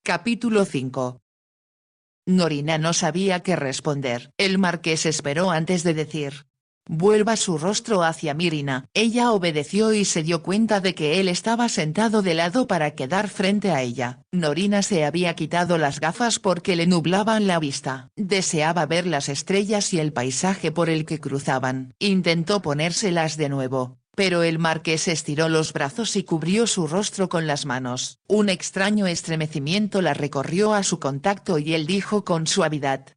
Capítulo 5. Norina no sabía qué responder. El marqués esperó antes de decir. Vuelva su rostro hacia Mirina. Ella obedeció y se dio cuenta de que él estaba sentado de lado para quedar frente a ella. Norina se había quitado las gafas porque le nublaban la vista. Deseaba ver las estrellas y el paisaje por el que cruzaban. Intentó ponérselas de nuevo, pero el marqués estiró los brazos y cubrió su rostro con las manos. Un extraño estremecimiento la recorrió a su contacto y él dijo con suavidad.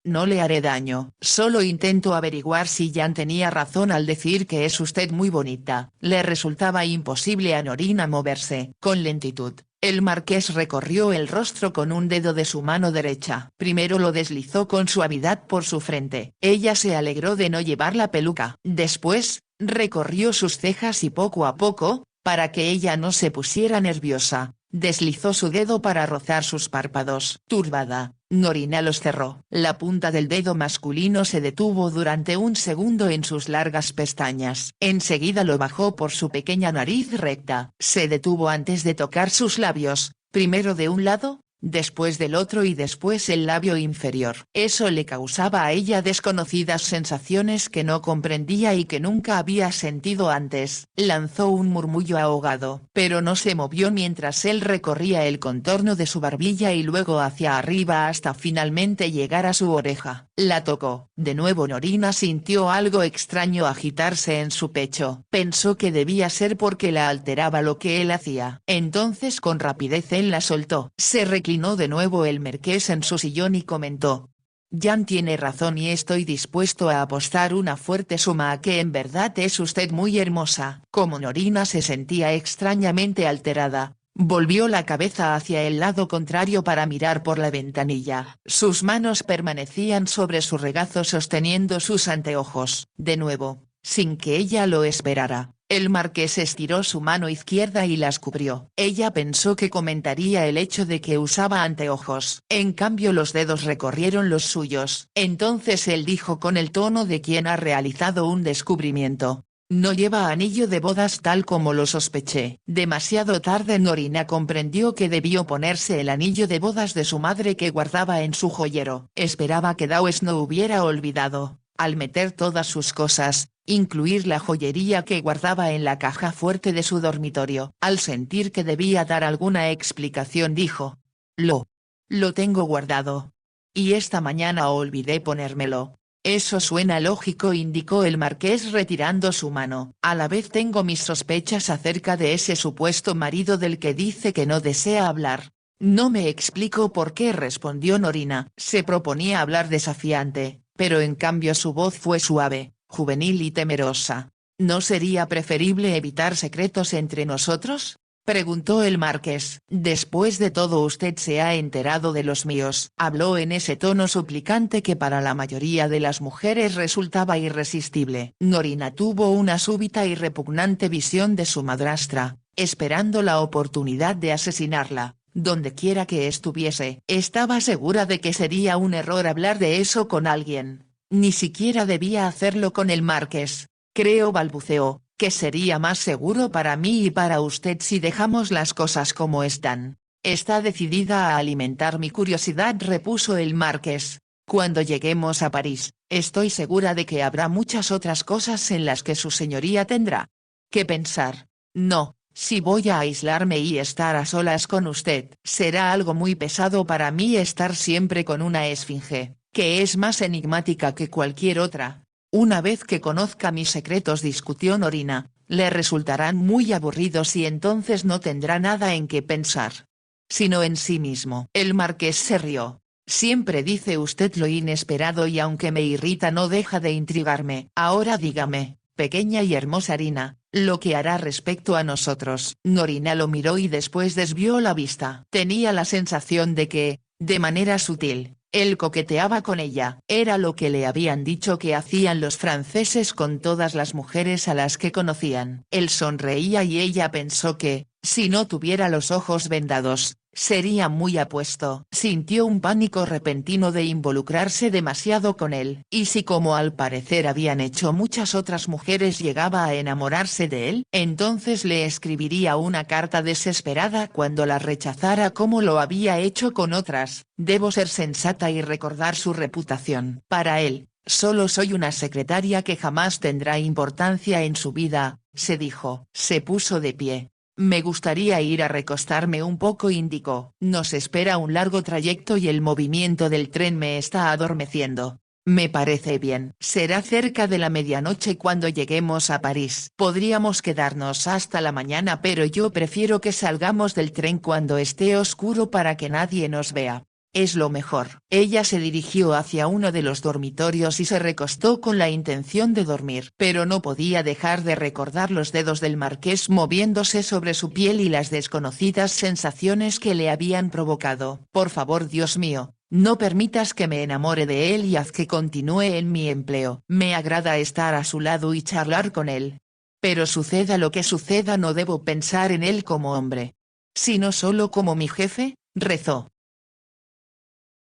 No le haré daño. Solo intento averiguar si Jan tenía razón al decir que es usted muy bonita. Le resultaba imposible a Norina moverse. Con lentitud, el marqués recorrió el rostro con un dedo de su mano derecha. Primero lo deslizó con suavidad por su frente. Ella se alegró de no llevar la peluca. Después, recorrió sus cejas y poco a poco, para que ella no se pusiera nerviosa, deslizó su dedo para rozar sus párpados. Turbada, Norina los cerró. La punta del dedo masculino se detuvo durante un segundo en sus largas pestañas. Enseguida lo bajó por su pequeña nariz recta. Se detuvo antes de tocar sus labios, primero de un lado, después del otro y después el labio inferior. Eso le causaba a ella desconocidas sensaciones que no comprendía y que nunca había sentido antes. Lanzó un murmullo ahogado, pero no se movió mientras él recorría el contorno de su barbilla y luego hacia arriba hasta finalmente llegar a su oreja. La tocó. De nuevo Norina sintió algo extraño agitarse en su pecho. Pensó que debía ser porque la alteraba lo que él hacía. Entonces con rapidez él la soltó. Se reclinó de nuevo el marqués en su sillón y comentó. Jan tiene razón y estoy dispuesto a apostar una fuerte suma a que en verdad es usted muy hermosa. Como Norina se sentía extrañamente alterada, volvió la cabeza hacia el lado contrario para mirar por la ventanilla. Sus manos permanecían sobre su regazo sosteniendo sus anteojos. De nuevo, sin que ella lo esperara, el marqués estiró su mano izquierda y las cubrió. Ella pensó que comentaría el hecho de que usaba anteojos. En cambio los dedos recorrieron los suyos. Entonces él dijo con el tono de quien ha realizado un descubrimiento. No lleva anillo de bodas tal como lo sospeché. Demasiado tarde Norina comprendió que debió ponerse el anillo de bodas de su madre que guardaba en su joyero. Esperaba que Dawes no hubiera olvidado, al meter todas sus cosas, incluir la joyería que guardaba en la caja fuerte de su dormitorio. Al sentir que debía dar alguna explicación dijo. Lo tengo guardado. Y esta mañana olvidé ponérmelo. Eso suena lógico, indicó el marqués retirando su mano. A la vez tengo mis sospechas acerca de ese supuesto marido del que dice que no desea hablar. No me explico por qué, respondió Norina. Se proponía hablar desafiante, pero en cambio su voz fue suave, juvenil y temerosa. ¿No sería preferible evitar secretos entre nosotros?, preguntó el marqués. Después de todo usted se ha enterado de los míos. Habló en ese tono suplicante que para la mayoría de las mujeres resultaba irresistible. Norina tuvo una súbita y repugnante visión de su madrastra, esperando la oportunidad de asesinarla, donde quiera que estuviese. Estaba segura de que sería un error hablar de eso con alguien. Ni siquiera debía hacerlo con el marqués. Creo, balbuceó, que sería más seguro para mí y para usted si dejamos las cosas como están. Está decidida a alimentar mi curiosidad, repuso el marqués. Cuando lleguemos a París, estoy segura de que habrá muchas otras cosas en las que su señoría tendrá que pensar. No, si voy a aislarme y estar a solas con usted, será algo muy pesado para mí estar siempre con una esfinge, que es más enigmática que cualquier otra. Una vez que conozca mis secretos, discutió Norina, le resultarán muy aburridos y entonces no tendrá nada en qué pensar, sino en sí mismo. El marqués se rió. Siempre dice usted lo inesperado y aunque me irrita no deja de intrigarme. Ahora dígame, pequeña y hermosa Rina, lo que hará respecto a nosotros. Norina lo miró y después desvió la vista. Tenía la sensación de que, de manera sutil, él coqueteaba con ella. Era lo que le habían dicho que hacían los franceses con todas las mujeres a las que conocían. Él sonreía y ella pensó que, si no tuviera los ojos vendados, Sería muy apuesto. Sintió un pánico repentino de involucrarse demasiado con él. Y si como al parecer habían hecho muchas otras mujeres llegaba a enamorarse de él, entonces le escribiría una carta desesperada cuando la rechazara como lo había hecho con otras. Debo ser sensata y recordar su reputación. Para él, solo soy una secretaria que jamás tendrá importancia en su vida, se dijo. Se puso de pie. Me gustaría ir a recostarme un poco, indicó. Nos espera un largo trayecto y el movimiento del tren me está adormeciendo. Me parece bien. Será cerca de la medianoche cuando lleguemos a París. Podríamos quedarnos hasta la mañana, pero yo prefiero que salgamos del tren cuando esté oscuro para que nadie nos vea. Es lo mejor. Ella se dirigió hacia uno de los dormitorios y se recostó con la intención de dormir. Pero no podía dejar de recordar los dedos del marqués moviéndose sobre su piel y las desconocidas sensaciones que le habían provocado. Por favor, Dios mío, no permitas que me enamore de él y haz que continúe en mi empleo. Me agrada estar a su lado y charlar con él. Pero suceda lo que suceda, no debo pensar en él como hombre, sino solo como mi jefe, rezó.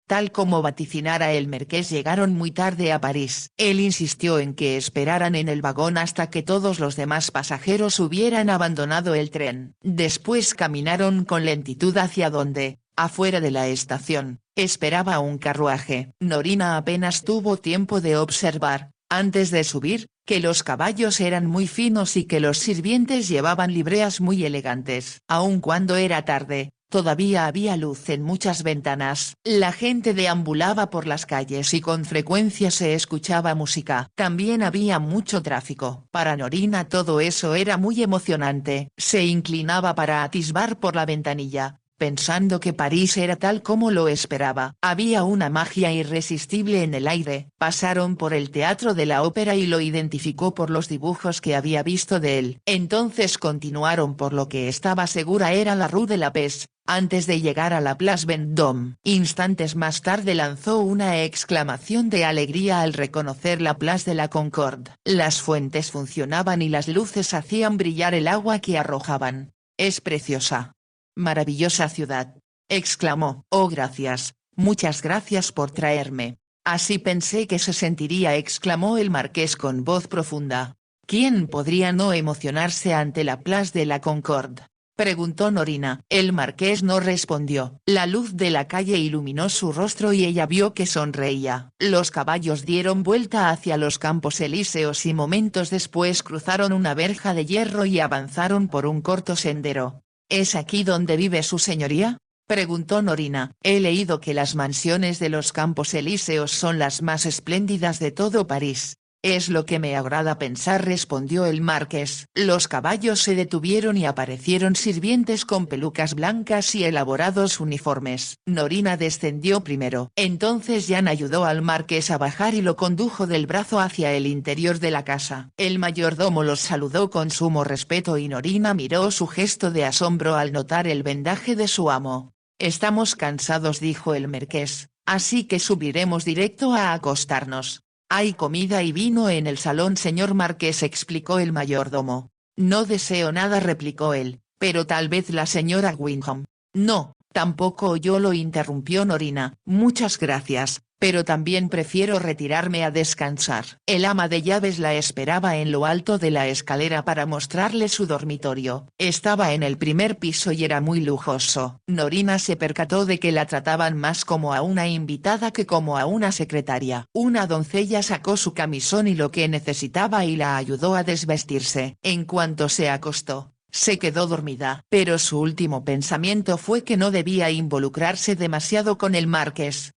Tal como vaticinara el marqués, llegaron muy tarde a París. Él insistió en que esperaran en el vagón hasta que todos los demás pasajeros hubieran abandonado el tren. Después caminaron con lentitud hacia donde, afuera de la estación, esperaba un carruaje. Norina apenas tuvo tiempo de observar, antes de subir, que los caballos eran muy finos y que los sirvientes llevaban libreas muy elegantes. Aun cuando era tarde, todavía había luz en muchas ventanas. La gente deambulaba por las calles y con frecuencia se escuchaba música. También había mucho tráfico. Para Norina todo eso era muy emocionante. Se inclinaba para atisbar por la ventanilla, pensando que París era tal como lo esperaba. Había una magia irresistible en el aire. Pasaron por el Teatro de la Ópera y lo identificó por los dibujos que había visto de él. Entonces continuaron por lo que estaba segura era la Rue de la Paix, antes de llegar a la Place Vendôme. Instantes más tarde lanzó una exclamación de alegría al reconocer la Place de la Concorde. Las fuentes funcionaban y las luces hacían brillar el agua que arrojaban. Es preciosa. Maravillosa ciudad, exclamó. Oh, gracias, muchas gracias por traerme. Así pensé que se sentiría, exclamó el marqués con voz profunda. ¿Quién podría no emocionarse ante la Place de la Concorde?, preguntó Norina. El marqués no respondió. La luz de la calle iluminó su rostro y ella vio que sonreía. Los caballos dieron vuelta hacia los Campos Elíseos y momentos después cruzaron una verja de hierro y avanzaron por un corto sendero. ¿Es aquí donde vive su señoría?, preguntó Norina. He leído que las mansiones de los Campos Elíseos son las más espléndidas de todo París. Es lo que me agrada pensar, respondió el marqués. Los caballos se detuvieron y aparecieron sirvientes con pelucas blancas y elaborados uniformes. Norina descendió primero. Entonces Jan ayudó al marqués a bajar y lo condujo del brazo hacia el interior de la casa. El mayordomo los saludó con sumo respeto y Norina miró su gesto de asombro al notar el vendaje de su amo. Estamos cansados, dijo el marqués, así que subiremos directo a acostarnos. Hay comida y vino en el salón, señor marqués, explicó el mayordomo. No deseo nada, replicó él, pero tal vez la señora Wyndham. No, tampoco yo, lo interrumpió Norina. Muchas gracias, pero también prefiero retirarme a descansar. El ama de llaves la esperaba en lo alto de la escalera para mostrarle su dormitorio. Estaba en el primer piso y era muy lujoso. Norina se percató de que la trataban más como a una invitada que como a una secretaria. Una doncella sacó su camisón y lo que necesitaba y la ayudó a desvestirse. En cuanto se acostó, se quedó dormida. Pero su último pensamiento fue que no debía involucrarse demasiado con el marqués.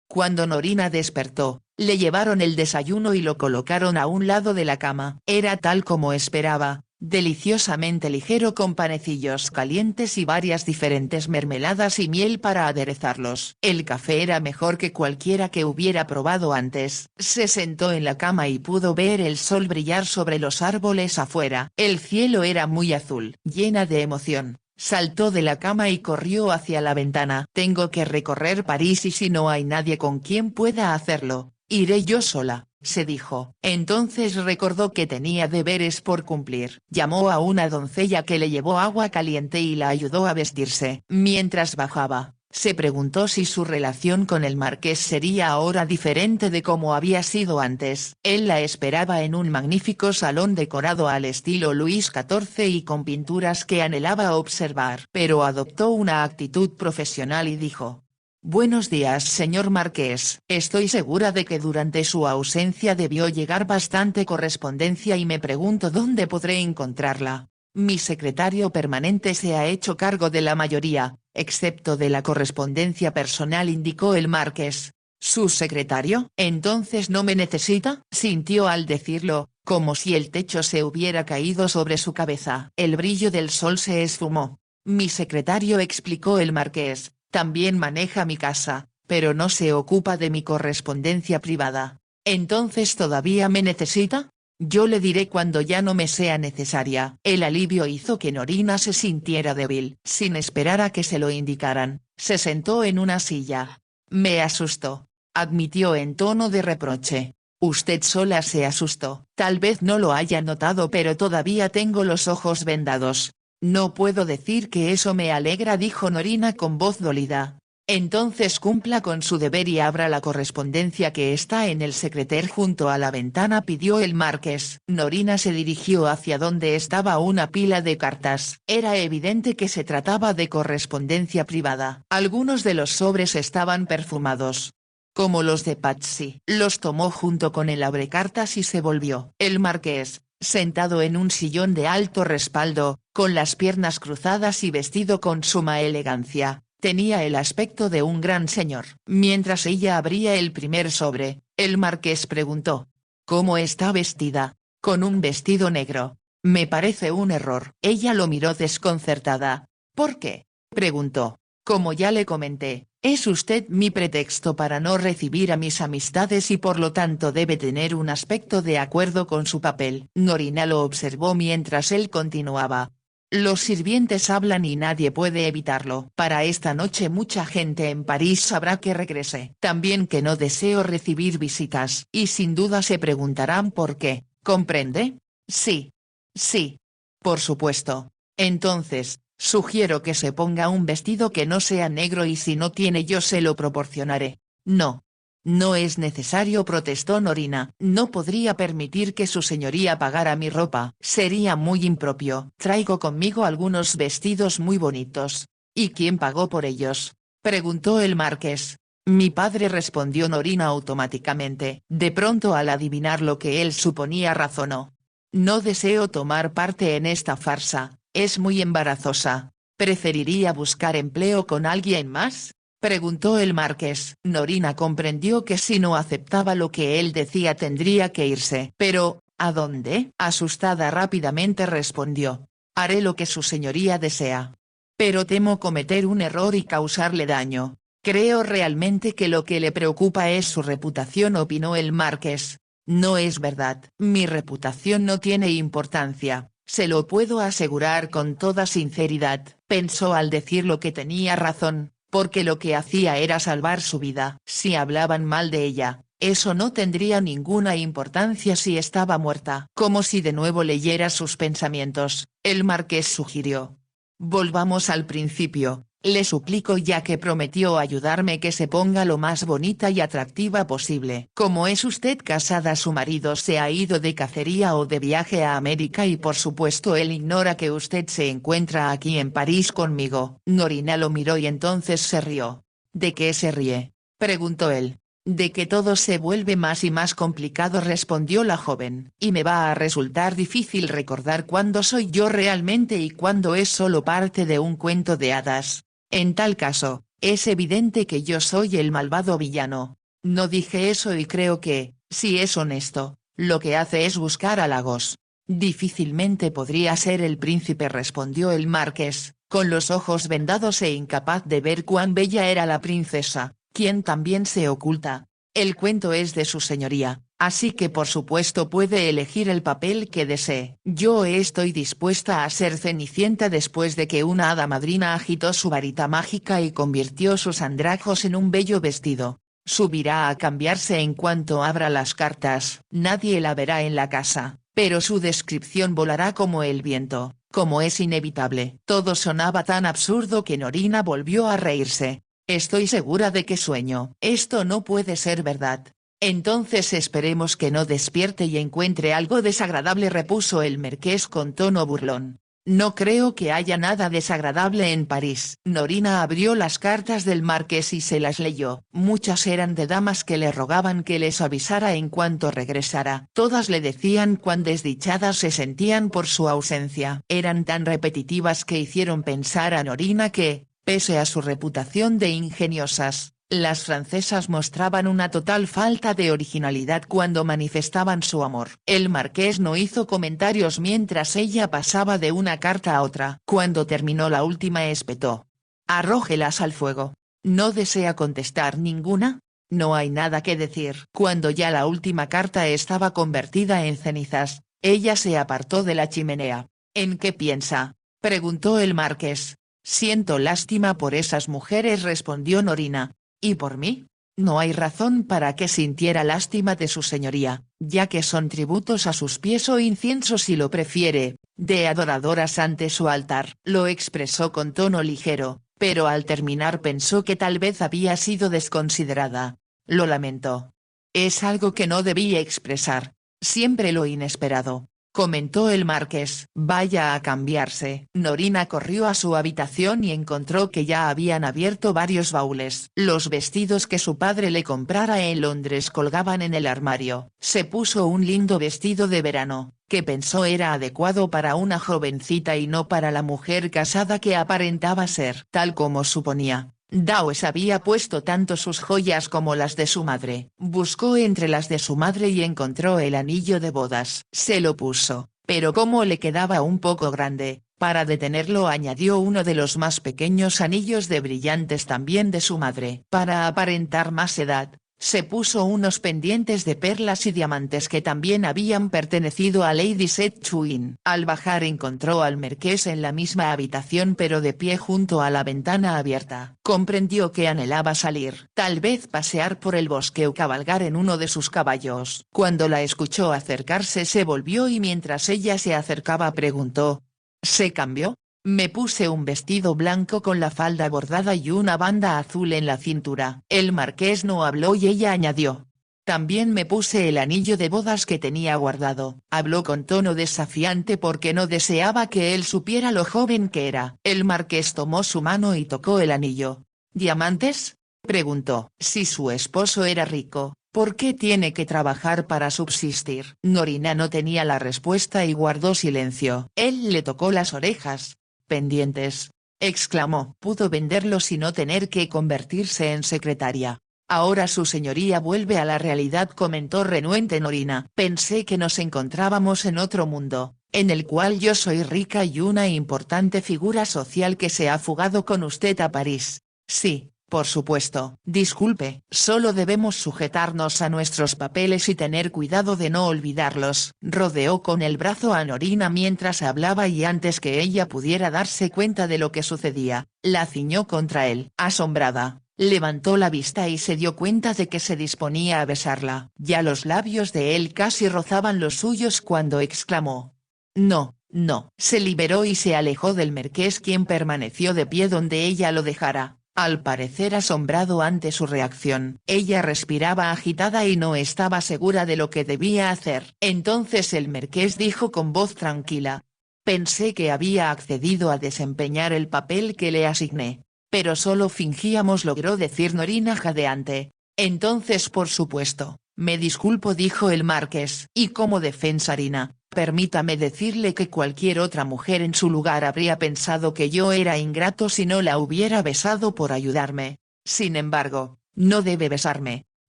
Cuando Norina despertó, le llevaron el desayuno y lo colocaron a un lado de la cama. Era tal como esperaba, deliciosamente ligero con panecillos calientes y varias diferentes mermeladas y miel para aderezarlos. El café era mejor que cualquiera que hubiera probado antes. Se sentó en la cama y pudo ver el sol brillar sobre los árboles afuera. El cielo era muy azul. Llena de emoción, saltó de la cama y corrió hacia la ventana. Tengo que recorrer París y si no hay nadie con quien pueda hacerlo, iré yo sola. se dijo. Entonces recordó que tenía deberes por cumplir. Llamó a una doncella que le llevó agua caliente y la ayudó a vestirse. Mientras bajaba, se preguntó si su relación con el marqués sería ahora diferente de como había sido antes. Él la esperaba en un magnífico salón decorado al estilo Luis XIV y con pinturas que anhelaba observar. Pero adoptó una actitud profesional y dijo: «Buenos días, señor marqués. Estoy segura de que durante su ausencia debió llegar bastante correspondencia y me pregunto dónde podré encontrarla. Mi secretario permanente se ha hecho cargo de la mayoría, excepto de la correspondencia personal», indicó el marqués. «¿Su secretario? Entonces no me necesita», sintió al decirlo, como si el techo se hubiera caído sobre su cabeza. El brillo del sol se esfumó. «Mi secretario», explicó el marqués, «también maneja mi casa, pero no se ocupa de mi correspondencia privada». «¿Entonces todavía me necesita? Yo le diré cuando ya no me sea necesaria». El alivio hizo que Norina se sintiera débil. Sin esperar a que se lo indicaran, se sentó en una silla. «Me asustó», admitió en tono de reproche. «Usted sola se asustó. Tal vez no lo haya notado, pero todavía tengo los ojos vendados». «No puedo decir que eso me alegra», dijo Norina con voz dolida. «Entonces cumpla con su deber y abra la correspondencia que está en el secreter junto a la ventana», pidió el marqués. Norina se dirigió hacia donde estaba una pila de cartas. Era evidente que se trataba de correspondencia privada. Algunos de los sobres estaban perfumados, como los de Patsy. Los tomó junto con el abrecartas y se volvió. El marqués, sentado en un sillón de alto respaldo, con las piernas cruzadas y vestido con suma elegancia, tenía el aspecto de un gran señor. Mientras ella abría el primer sobre, el marqués preguntó: «¿Cómo está vestida?». «Con un vestido negro. Me parece un error». Ella lo miró desconcertada. «¿Por qué?», preguntó. «Como ya le comenté, es usted mi pretexto para no recibir a mis amistades y por lo tanto debe tener un aspecto de acuerdo con su papel». Norina lo observó mientras él continuaba: «Los sirvientes hablan y nadie puede evitarlo. Para esta noche mucha gente en París sabrá que regresé. También que no deseo recibir visitas. Y sin duda se preguntarán por qué, ¿comprende?». «Sí. Sí. Por supuesto. Entonces, sugiero que se ponga un vestido que no sea negro y si no tiene yo se lo proporcionaré». «No. No es necesario», protestó Norina. «No podría permitir que su señoría pagara mi ropa. Sería muy impropio». «Traigo conmigo algunos vestidos muy bonitos». «¿Y quién pagó por ellos?», preguntó el marqués. «Mi padre», respondió Norina automáticamente. De pronto, al adivinar lo que él suponía, razonó: «No deseo tomar parte en esta farsa, es muy embarazosa. ¿Preferiría buscar empleo con alguien más?», preguntó el marqués. Norina comprendió que si no aceptaba lo que él decía tendría que irse. «¿Pero, a dónde?», asustada rápidamente respondió. «Haré lo que su señoría desea. Pero temo cometer un error y causarle daño. Creo realmente que lo que le preocupa es su reputación», opinó el marqués. «No es verdad. Mi reputación no tiene importancia, se lo puedo asegurar con toda sinceridad». Pensó al decirlo que tenía razón, porque lo que hacía era salvar su vida. Si hablaban mal de ella, eso no tendría ninguna importancia si estaba muerta. Como si de nuevo leyera sus pensamientos, el marqués sugirió: «Volvamos al principio, le suplico, ya que prometió ayudarme, que se ponga lo más bonita y atractiva posible. Como es usted casada, su marido se ha ido de cacería o de viaje a América y por supuesto él ignora que usted se encuentra aquí en París conmigo». Norina lo miró y entonces se rió. «¿De qué se ríe?», preguntó él. «De que todo se vuelve más y más complicado», respondió la joven. «Y me va a resultar difícil recordar cuándo soy yo realmente y cuándo es solo parte de un cuento de hadas. En tal caso, es evidente que yo soy el malvado villano». «No dije eso y creo que, si es honesto, lo que hace es buscar halagos». «Difícilmente podría ser el príncipe», respondió el marqués, con los ojos vendados e incapaz de ver cuán bella era la princesa, quien también se oculta. «El cuento es de su señoría, así que por supuesto puede elegir el papel que desee. Yo estoy dispuesta a ser Cenicienta». Después de que una hada madrina agitó su varita mágica y convirtió sus andrajos en un bello vestido, Subirá a cambiarse en cuanto abra las cartas. Nadie la verá en la casa, pero su descripción volará como el viento, como es inevitable. Todo sonaba tan absurdo que Norina volvió a reírse. Estoy segura de que sueño. Esto no puede ser verdad. Entonces esperemos que no despierte y encuentre algo desagradable, repuso el marqués con tono burlón. No creo que haya nada desagradable en París. Norina abrió las cartas del marqués y se las leyó. Muchas eran de damas que le rogaban que les avisara en cuanto regresara. Todas le decían cuán desdichadas se sentían por su ausencia. Eran tan repetitivas que hicieron pensar a Norina que, pese a su reputación de ingeniosas, las francesas mostraban una total falta de originalidad cuando manifestaban su amor. El marqués no hizo comentarios mientras ella pasaba de una carta a otra. Cuando terminó la última espetó: «Arrójelas al fuego». «¿No desea contestar ninguna?». «No hay nada que decir». Cuando ya la última carta estaba convertida en cenizas, ella se apartó de la chimenea. «¿En qué piensa?», preguntó el marqués. «Siento lástima por esas mujeres», respondió Norina. «¿Y por mí?». «No hay razón para que sintiera lástima de su señoría, ya que son tributos a sus pies o incienso si lo prefiere, de adoradoras ante su altar». Lo expresó con tono ligero, pero al terminar pensó que tal vez había sido desconsiderada. Lo lamentó. «Es algo que no debí expresar. Siempre lo inesperado», comentó el marqués. «Vaya a cambiarse». Norina corrió a su habitación y encontró que ya habían abierto varios baúles. Los vestidos que su padre le comprara en Londres colgaban en el armario. Se puso un lindo vestido de verano, que pensó era adecuado para una jovencita y no para la mujer casada que aparentaba ser. Tal como suponía, Dawes había puesto tanto sus joyas como las de su madre. Buscó entre las de su madre y encontró el anillo de bodas. Se lo puso, pero como le quedaba un poco grande, para detenerlo añadió uno de los más pequeños anillos de brillantes también de su madre. Para aparentar más edad, se puso unos pendientes de perlas y diamantes que también habían pertenecido a Lady Setchwin. Al bajar encontró al marqués en la misma habitación pero de pie junto a la ventana abierta. Comprendió que anhelaba salir, tal vez pasear por el bosque o cabalgar en uno de sus caballos. Cuando la escuchó acercarse se volvió y mientras ella se acercaba preguntó: «¿Se cambió?». «Me puse un vestido blanco con la falda bordada y una banda azul en la cintura». El marqués no habló y ella añadió: «También me puse el anillo de bodas que tenía guardado». Habló con tono desafiante porque no deseaba que él supiera lo joven que era. El marqués tomó su mano y tocó el anillo. «¿Diamantes?», preguntó. Si su esposo era rico, ¿por qué tiene que trabajar para subsistir? Norina no tenía la respuesta y guardó silencio. Él le tocó las orejas. «Pendientes», exclamó. «Pudo venderlos y no tener que convertirse en secretaria. Ahora su señoría vuelve a la realidad», comentó renuente Norina. «Pensé que nos encontrábamos en otro mundo, en el cual yo soy rica y una importante figura social que se ha fugado con usted a París». «Sí, por supuesto». «Disculpe, solo debemos sujetarnos a nuestros papeles y tener cuidado de no olvidarlos». Rodeó con el brazo a Norina mientras hablaba y antes que ella pudiera darse cuenta de lo que sucedía, la ciñó contra él. Asombrada, levantó la vista y se dio cuenta de que se disponía a besarla. Ya los labios de él casi rozaban los suyos cuando exclamó: «No, no». Se liberó y se alejó del marqués, quien permaneció de pie donde ella lo dejara, al parecer asombrado ante su reacción. Ella respiraba agitada y no estaba segura de lo que debía hacer. Entonces el marqués dijo con voz tranquila: «Pensé que había accedido a desempeñar el papel que le asigné, pero solo fingíamos», logró decir Norina jadeante. «Entonces por supuesto, me disculpo», dijo el marqués. «Y como defensa, Rina, permítame decirle que cualquier otra mujer en su lugar habría pensado que yo era ingrato si no la hubiera besado por ayudarme. Sin embargo, no debe besarme».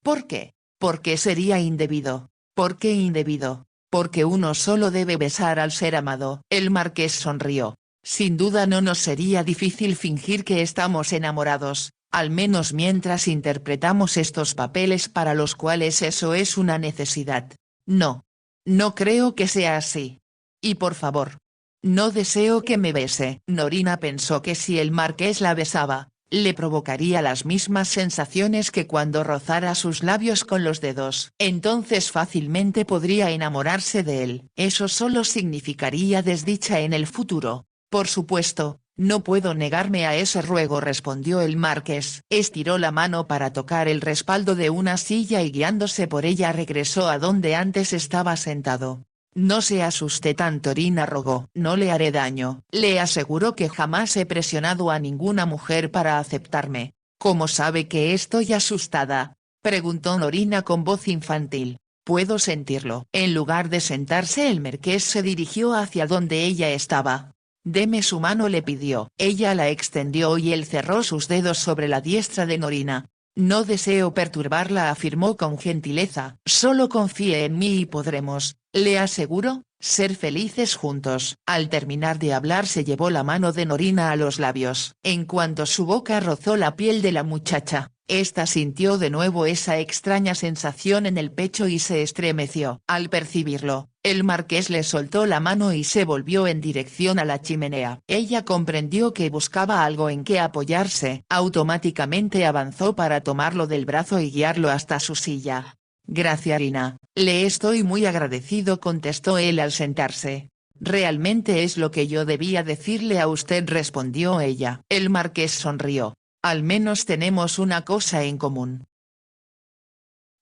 «¿Por qué?». «Porque sería indebido». «¿Por qué indebido?». «Porque uno solo debe besar al ser amado». El marqués sonrió. «Sin duda no nos sería difícil fingir que estamos enamorados, al menos mientras interpretamos estos papeles para los cuales eso es una necesidad». «No. No creo que sea así. Y por favor. No deseo que me bese». Norina pensó que si el marqués la besaba, le provocaría las mismas sensaciones que cuando rozara sus labios con los dedos. Entonces fácilmente podría enamorarse de él. Eso solo significaría desdicha en el futuro. Por supuesto, no puedo negarme a ese ruego, respondió el marqués. Estiró la mano para tocar el respaldo de una silla y guiándose por ella regresó a donde antes estaba sentado. No se asuste tanto, Norina rogó. No le haré daño. Le aseguro que jamás he presionado a ninguna mujer para aceptarme. ¿Cómo sabe que estoy asustada?, preguntó Norina con voz infantil. Puedo sentirlo. En lugar de sentarse, el marqués se dirigió hacia donde ella estaba. Deme su mano, le pidió. Ella la extendió y él cerró sus dedos sobre la diestra de Norina. No deseo perturbarla, afirmó con gentileza. Solo confíe en mí y podremos, le aseguro, ser felices juntos. Al terminar de hablar se llevó la mano de Norina a los labios. En cuanto su boca rozó la piel de la muchacha, ésta sintió de nuevo esa extraña sensación en el pecho y se estremeció. Al percibirlo, el marqués le soltó la mano y se volvió en dirección a la chimenea. Ella comprendió que buscaba algo en que apoyarse. Automáticamente avanzó para tomarlo del brazo y guiarlo hasta su silla. Gracias, Norina, le estoy muy agradecido, contestó él al sentarse. Realmente es lo que yo debía decirle a usted, respondió ella. El marqués sonrió. Al menos tenemos una cosa en común.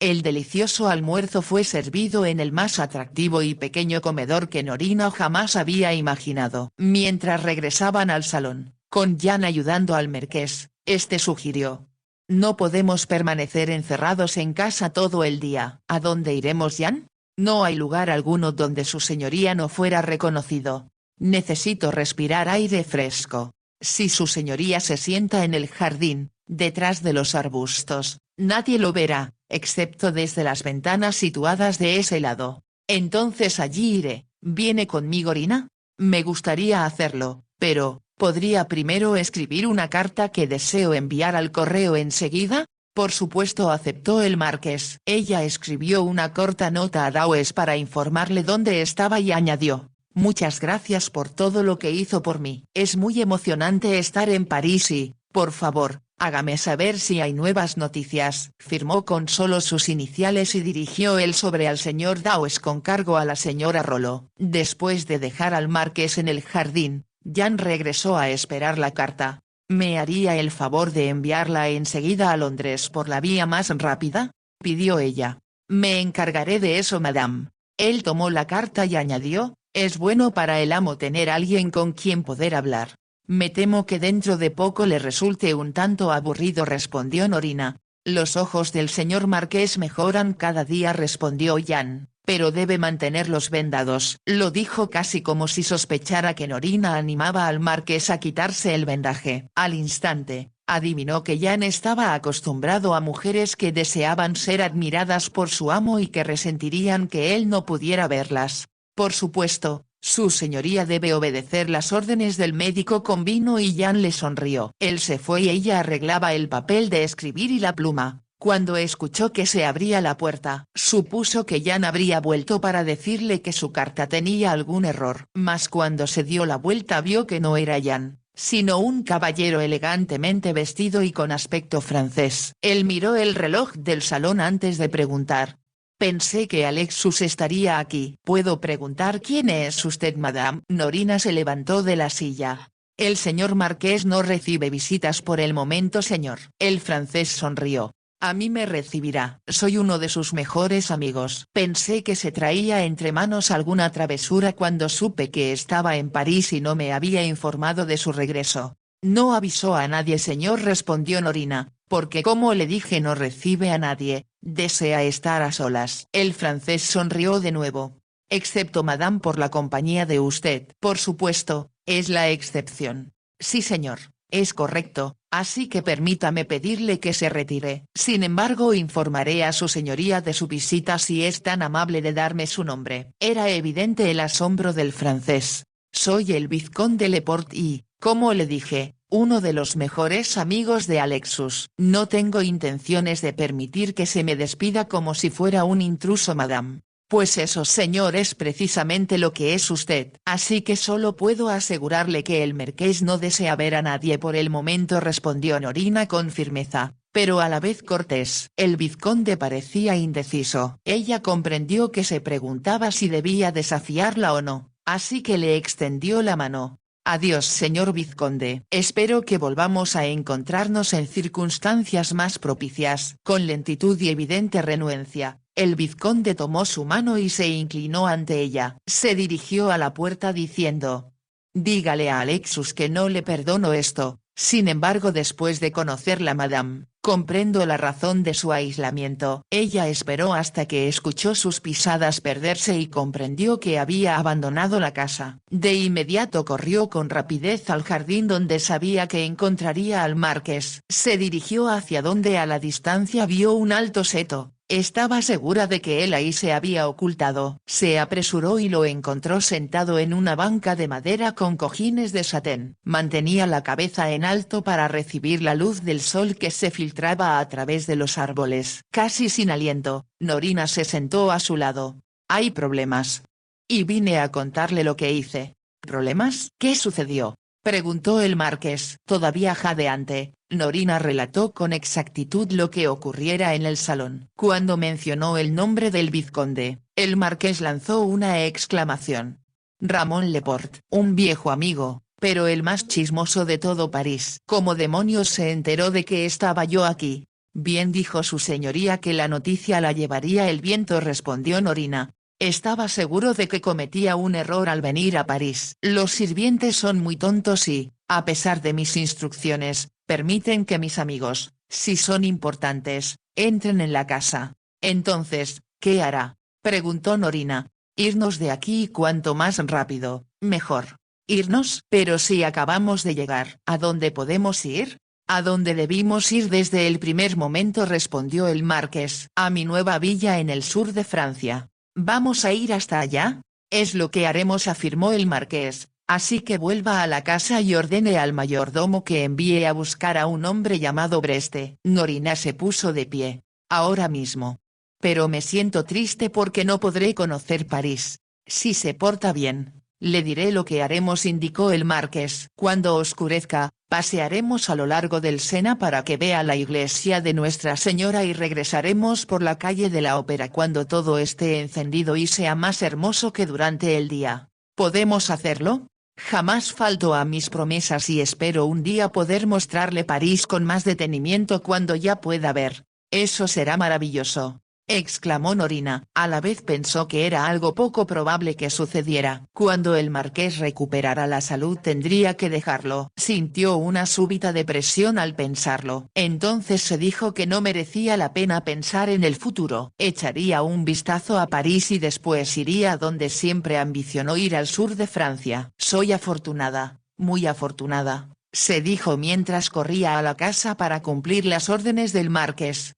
El delicioso almuerzo fue servido en el más atractivo y pequeño comedor que Norina jamás había imaginado. Mientras regresaban al salón, con Jan ayudando al marqués, este sugirió: no podemos permanecer encerrados en casa todo el día. ¿A dónde iremos, Jan? No hay lugar alguno donde su señoría no fuera reconocido. Necesito respirar aire fresco. Si su señoría se sienta en el jardín, detrás de los arbustos, nadie lo verá, excepto desde las ventanas situadas de ese lado. Entonces allí iré. ¿Viene conmigo, Norina? Me gustaría hacerlo, pero ¿podría primero escribir una carta que deseo enviar al correo enseguida? Por supuesto, aceptó el marqués. Ella escribió una corta nota a Dawes para informarle dónde estaba y añadió: muchas gracias por todo lo que hizo por mí. Es muy emocionante estar en París y, por favor, hágame saber si hay nuevas noticias. Firmó con solo sus iniciales y dirigió el sobre al señor Dawes con cargo a la señora Rollo. Después de dejar al marqués en el jardín, Jan regresó a esperar la carta. ¿Me haría el favor de enviarla enseguida a Londres por la vía más rápida?, pidió ella. Me encargaré de eso, madame. Él tomó la carta y añadió: es bueno para el amo tener alguien con quien poder hablar. Me temo que dentro de poco le resulte un tanto aburrido, respondió Norina. Los ojos del señor marqués mejoran cada día, respondió Jan, pero debe mantenerlos vendados. Lo dijo casi como si sospechara que Norina animaba al marqués a quitarse el vendaje. Al instante, adivinó que Jan estaba acostumbrado a mujeres que deseaban ser admiradas por su amo y que resentirían que él no pudiera verlas. Por supuesto, su señoría debe obedecer las órdenes del médico, convino, y Jan le sonrió. Él se fue y ella arreglaba el papel de escribir y la pluma. Cuando escuchó que se abría la puerta, supuso que Jan habría vuelto para decirle que su carta tenía algún error. Mas cuando se dio la vuelta vio que no era Jan, sino un caballero elegantemente vestido y con aspecto francés. Él miró el reloj del salón antes de preguntar: pensé que Alexus estaría aquí. ¿Puedo preguntar quién es usted, madame? Norina se levantó de la silla. El señor marqués no recibe visitas por el momento, señor. El francés sonrió. A mí me recibirá. Soy uno de sus mejores amigos. Pensé que se traía entre manos alguna travesura cuando supe que estaba en París y no me había informado de su regreso. No avisó a nadie, señor, respondió Norina, porque como le dije no recibe a nadie, desea estar a solas. El francés sonrió de nuevo. Excepto madame, por la compañía de usted. Por supuesto, es la excepción. Sí, señor, es correcto, así que permítame pedirle que se retire. Sin embargo, informaré a su señoría de su visita si es tan amable de darme su nombre. Era evidente el asombro del francés. Soy el vizconde Leport y, como le dije, uno de los mejores amigos de Alexus. No tengo intenciones de permitir que se me despida como si fuera un intruso, madame. Pues eso señor es precisamente lo que es usted. Así que solo puedo asegurarle que el marqués no desea ver a nadie por el momento respondió Norina con firmeza, pero a la vez cortés. El vizconde parecía indeciso. Ella comprendió que se preguntaba si debía desafiarla o no, así que le extendió la mano. Adiós señor vizconde. Espero que volvamos a encontrarnos en circunstancias más propicias. Con lentitud y evidente renuencia, el vizconde tomó su mano y se inclinó ante ella. Se dirigió a la puerta diciendo: dígale a Alexus que no le perdono esto. Sin embargo, después de conocerla madame, comprendo la razón de su aislamiento. Ella esperó hasta que escuchó sus pisadas perderse y comprendió que había abandonado la casa. De inmediato corrió con rapidez al jardín donde sabía que encontraría al marqués. Se dirigió hacia donde a la distancia vio un alto seto. Estaba segura de que él ahí se había ocultado. Se apresuró y lo encontró sentado en una banca de madera con cojines de satén. Mantenía la cabeza en alto para recibir la luz del sol que se filtraba a través de los árboles. Casi sin aliento, Norina se sentó a su lado. Hay problemas. Y vine a contarle lo que hice. ¿Problemas? ¿Qué sucedió?, preguntó el marqués. Todavía jadeante, Norina relató con exactitud lo que ocurriera en el salón. Cuando mencionó el nombre del vizconde, el marqués lanzó una exclamación. Ramón Leport, un viejo amigo, pero el más chismoso de todo París. ¿Cómo demonios se enteró de que estaba yo aquí? Bien dijo su señoría que la noticia la llevaría el viento, respondió Norina. Estaba seguro de que cometía un error al venir a París. Los sirvientes son muy tontos y, a pesar de mis instrucciones, permiten que mis amigos, si son importantes, entren en la casa. Entonces, ¿qué hará?, preguntó Norina. Irnos de aquí y cuanto más rápido, mejor. ¿Irnos? Pero si acabamos de llegar. ¿A dónde podemos ir? A donde debimos ir desde el primer momento, respondió el marqués. A mi nueva villa en el sur de Francia. ¿Vamos a ir hasta allá? Es lo que haremos, afirmó el marqués, así que vuelva a la casa y ordene al mayordomo que envíe a buscar a un hombre llamado Breste. Norina se puso de pie. Ahora mismo. Pero me siento triste porque no podré conocer París. Si se porta bien, le diré lo que haremos, indicó el marqués. Cuando oscurezca, pasearemos a lo largo del Sena para que vea la iglesia de Nuestra Señora y regresaremos por la calle de la Ópera cuando todo esté encendido y sea más hermoso que durante el día. ¿Podemos hacerlo? Jamás falto a mis promesas y espero un día poder mostrarle París con más detenimiento cuando ya pueda ver. Eso será maravilloso, exclamó Norina. A la vez pensó que era algo poco probable que sucediera. Cuando el marqués recuperara la salud tendría que dejarlo. Sintió una súbita depresión al pensarlo. Entonces se dijo que no merecía la pena pensar en el futuro. Echaría un vistazo a París y después iría a donde siempre ambicionó ir, al sur de Francia. Soy afortunada, muy afortunada, se dijo mientras corría a la casa para cumplir las órdenes del marqués.